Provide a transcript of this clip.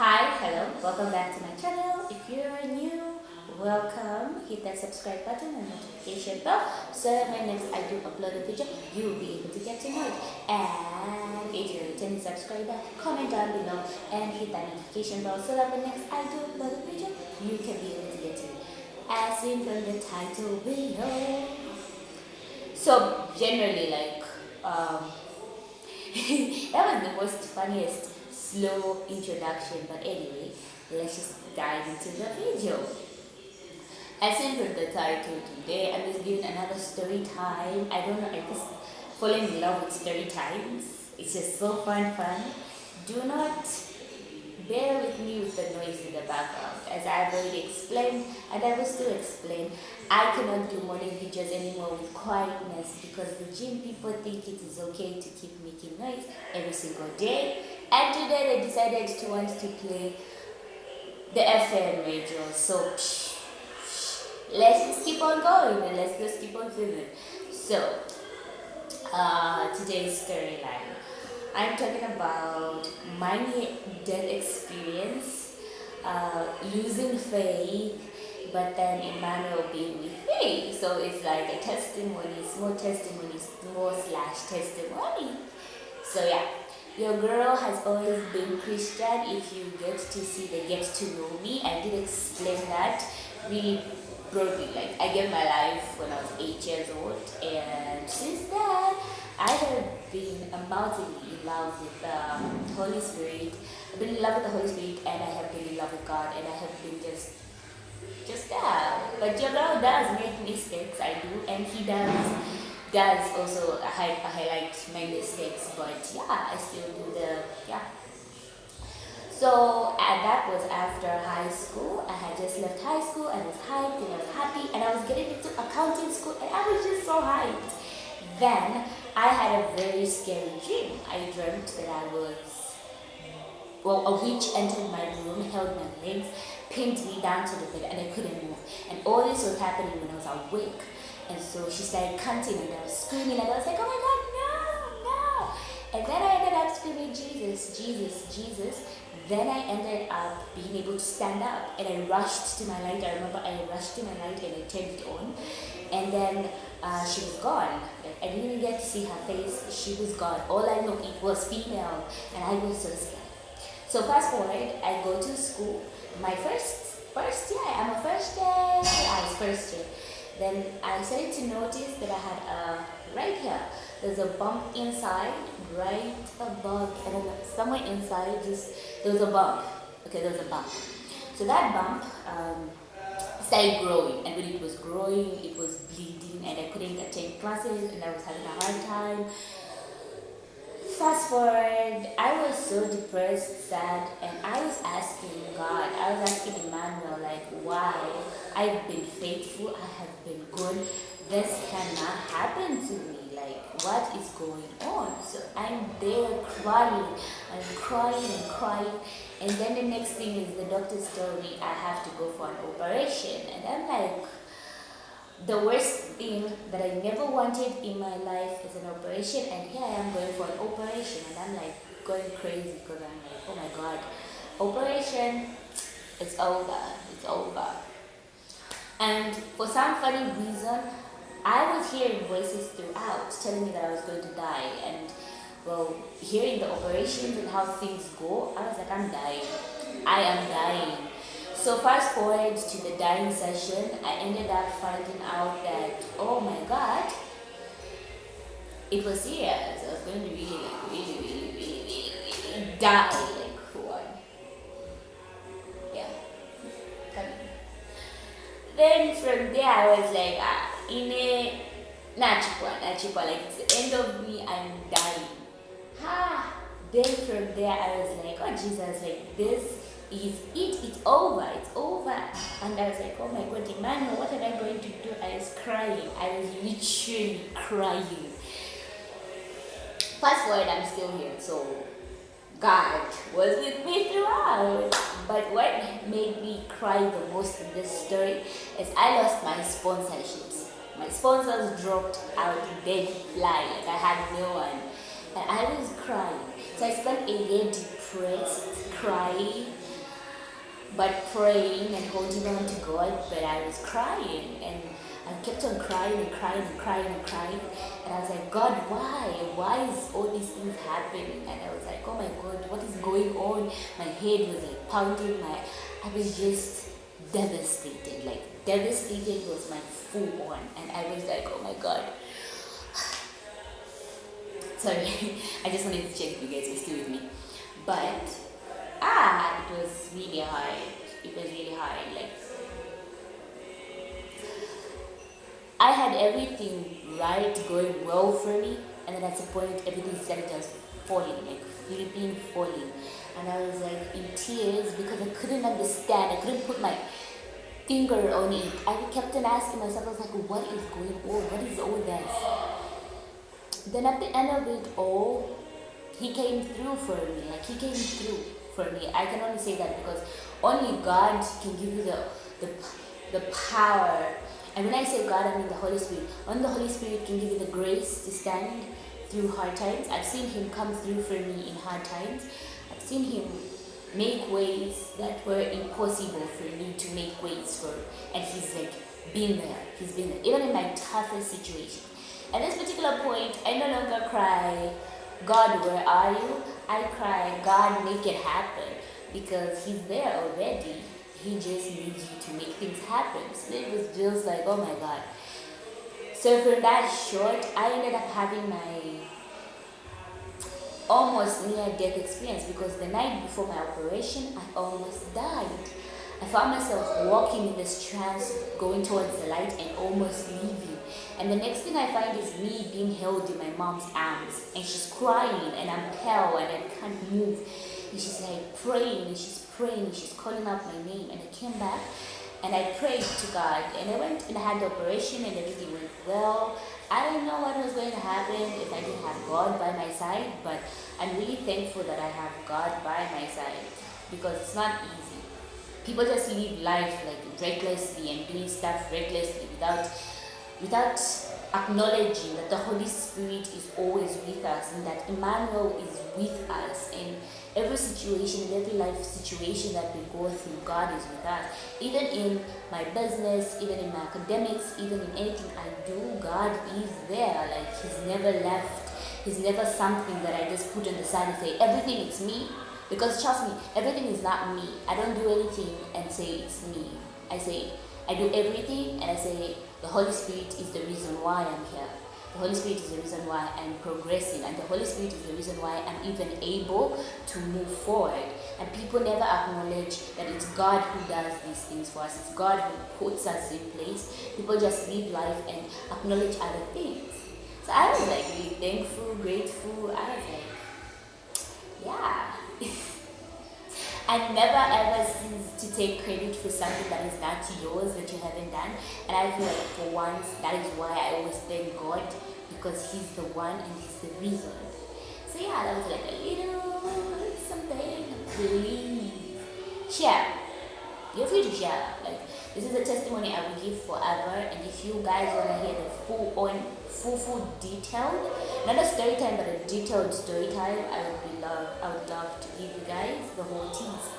Hi, hello, welcome back to my channel. If you're new, welcome. Hit that subscribe button and notification bell so when next I do upload a video, you'll be able to get to know it. And if you're a returning subscriber, comment down below and hit that notification bell so that when next I do upload a video, you can be able to get to it. As seen from the title below. So generally, that was the most funniest slow introduction, but anyway, let's just dive into the video. As seen from the title today, I'm just giving another story time. I don't know, I just falling in love with story times. It's just so fun. Do not bear with me with the noise in the background. As I've already explained, and I will still explain, I cannot do morning videos anymore with quietness because the gym people think it is okay to keep making noise every single day. And today they decided to want to play the FM radio. So let's just keep on going and let's just keep on filming. So today's storyline. I'm talking about my death experience, losing faith, but then Emmanuel being with me. So it's like a testimony, small slash testimony. So yeah, your girl has always been Christian. If you get to see the get to know me, I did explain that really broadly. Like I gave my life when I was 8 years old, and since then I have been amountingly in love with the Holy Spirit. I've been in love with the Holy Spirit, and I have been in love with God, and I have been just that. But your girl does make mistakes, I do, and he does also highlight my mistakes. But yeah, I still do So that was after high school. I had just left high school. I was hyped and I was happy, and I was getting into accounting school, and I was just so hyped. Then I had a very scary dream. I dreamt that a witch entered my room, held my legs, pinned me down to the bed, and I couldn't move. And all this was happening when I was awake. And so she started counting, and I was screaming, and I was like, oh my God, no. And then I ended up screaming, Jesus. Then I ended up being able to stand up, and I rushed to my light. I remember I rushed to my light and I turned it on. And then she was gone. Like, I didn't even get to see her face. She was gone. All I know, it was female, and I was so scared. So fast forward, I go to school. My first year, I'm a first year. I was first year. Then I started to notice that I had right here. There's a bump inside, right above. I don't know, somewhere inside. There was a bump. Okay, there was a bump. So that bump started growing, and when it was growing, it was bleeding, and I couldn't attend classes, and I was having a hard time. Fast forward, I was so depressed, sad, and I was asking God, I was asking Emmanuel, like, why? I've been faithful, I have been good, this cannot happen to me, like, what is going on? So I'm there crying, and then the next thing is the doctors told me I have to go for an operation, and I'm like, the worst thing that I never wanted in my life is an operation, and here I am going for an operation, and I'm like going crazy because I'm like, oh my God, operation, it's over. And for some funny reason, I was hearing voices throughout telling me that I was going to die, and well, hearing the operations and how things go, I was like, I'm dying. I am dying. So fast forward to the dying session, I ended up finding out that, oh my God, it was serious. I was going to really die. Like, what? Yeah. Then from there, I was like, nachikwa, like it's the end of me, I'm dying. Then from there, I was like, oh Jesus, like this is it, it's over. And I was like, oh my God, Emmanuel, what am I going to do? I was crying. I was literally crying. Fast forward, I'm still here. So God was with me throughout. But what made me cry the most in this story is I lost my sponsorships. My sponsors dropped out dead fly. Like I had no one. And I was crying. So I spent a day depressed, crying, but praying and holding on to God. But I was crying, and I kept on crying and crying and crying and crying. And I was like, God, why? Why is all these things happening? And I was like, oh my God, what is going on? My head was like pounding. I was just devastated. Like devastated was my full on. And I was like, oh my God. Sorry, I just wanted to check if you guys were still with me. But it was really hard. It was really hard. Like I had everything right going well for me, and then at some point everything started just falling, like flipping, falling. And I was like in tears because I couldn't understand. I couldn't put my finger on it. I kept on asking myself, I was like, what is going on? What is all this? Then at the end of it all, he came through for me. Like he came through for me. I can only say that because only God can give you the power. And when I say God, I mean the Holy Spirit. Only the Holy Spirit can give you the grace to stand through hard times. I've seen him come through for me in hard times. I've seen him make ways that were impossible for me to make ways for. And he's like been there. He's been there. Even in my toughest situation. At this particular point, I no longer cry, God, where are you? I cry, God, make it happen. Because he's there already. He just needs you to make things happen. So it was just like, oh my God. So from that short, I ended up having my almost near-death experience because the night before my operation, I almost died. I found myself walking in this trance, going towards the light and almost leaving. And the next thing I find is me being held in my mom's arms. And she's crying and I'm pale and I can't move. And she's like praying and she's praying and she's calling out my name. And I came back and I prayed to God. And I went and I had the operation and everything went well. I don't know what was going to happen if I didn't have God by my side. But I'm really thankful that I have God by my side. Because it's not easy. People just live life like recklessly and doing stuff recklessly without acknowledging that the Holy Spirit is always with us and that Emmanuel is with us in every situation, in every life situation that we go through. God is with us. Even in my business, even in my academics, even in anything I do, God is there. Like he's never left. He's never something that I just put on the side and say, everything is me. Because trust me, everything is not me. I don't do anything and say it's me. I say, I do everything and I say, the Holy Spirit is the reason why I'm here. The Holy Spirit is the reason why I'm progressing. And the Holy Spirit is the reason why I'm even able to move forward. And people never acknowledge that it's God who does these things for us. It's God who puts us in place. People just live life and acknowledge other things. So I was like really thankful, grateful. I was like, yeah. I never ever cease to take credit for something that is not yours, that you haven't done. And I feel like for once, that is why I always thank God, because he's the one and he's the reason. So yeah, that was like a little something. Please share. Feel free to share. Like this is a testimony I will give forever. And if you guys want to hear the full detailed, not a story time but a detailed story time, I would love to give you guys the whole tease.